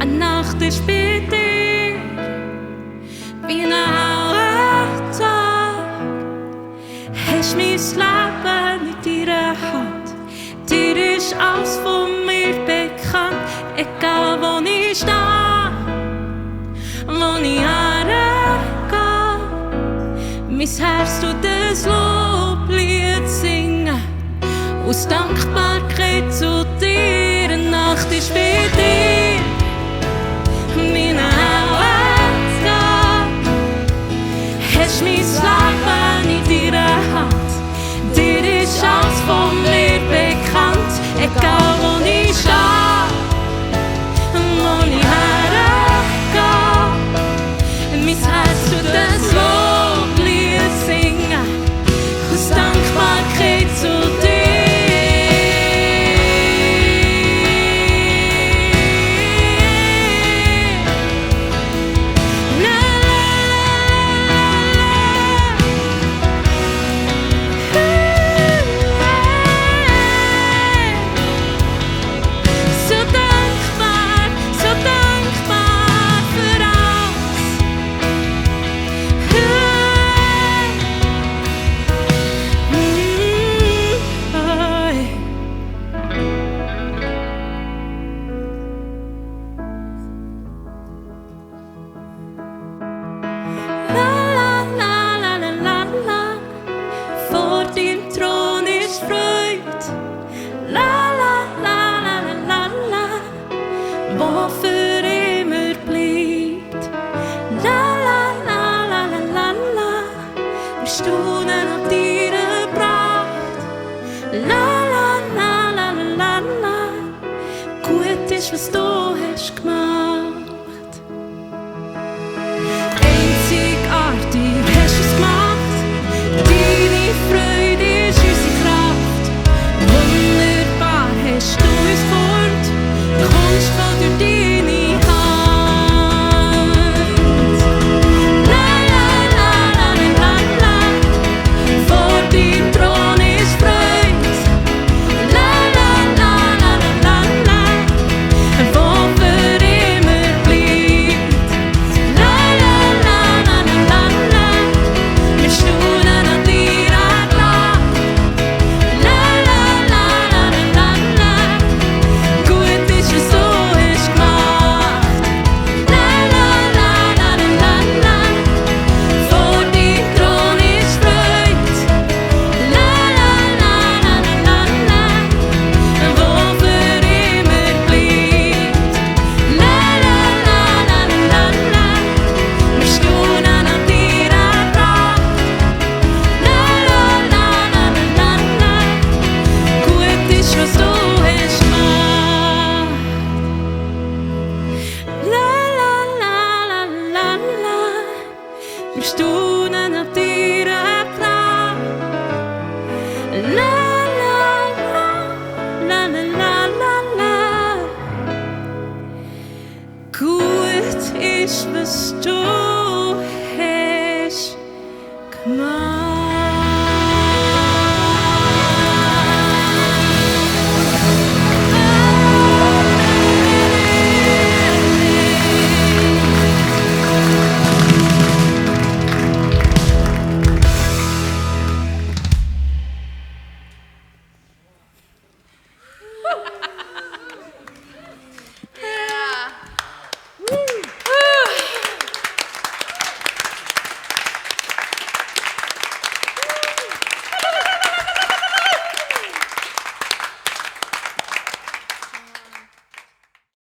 Eine Nacht ist bei dir wie ein Tag. Hast mein Leben in deiner Hand. Dir ist alles von mir bekannt. Egal wo ich stehe, wo ich hergehe, mein Herz tut das Loblied singen. Aus Dankbarkeit zu dir, eine Nacht ist bei dir, meine Augen. Hast mein Leben in deiner Hand. Dir ist alles von mir bekannt. Egal wo ich stehe, wo ich hergehe, mein Herz tut das Loblied singen. Aus Dankbarkeit zu dir. Wo für immer bleibt. La la la la la la la. Wir staunen auf deine Pracht. La la la la la la la. Gut ist, was du hast gemacht. Einzigartig hast du es gemacht. Deine Freude ist unsere Kraft. Wunderbar hast du uns geformt. Kunst von deine Hand. La la la la la la. Vor deinem Thron ist Freude. La la la la la la. Wo für immer bleibt. La la la la la la. Wir staunen an deiner Kraft. La la la la la la. Gut ist, was du hast gemacht. La la la la la la. Vor deinem Thron ist Freude. La la la la la la. Wo für immer bleibt. La la la la la la. Wir staunen an deiner Kraft. La la la la la la. Gut ist, was du hast gemacht. La la la la la la. Wir staunen auf deiner Kraft. La la la la la la la. Gut ist, was du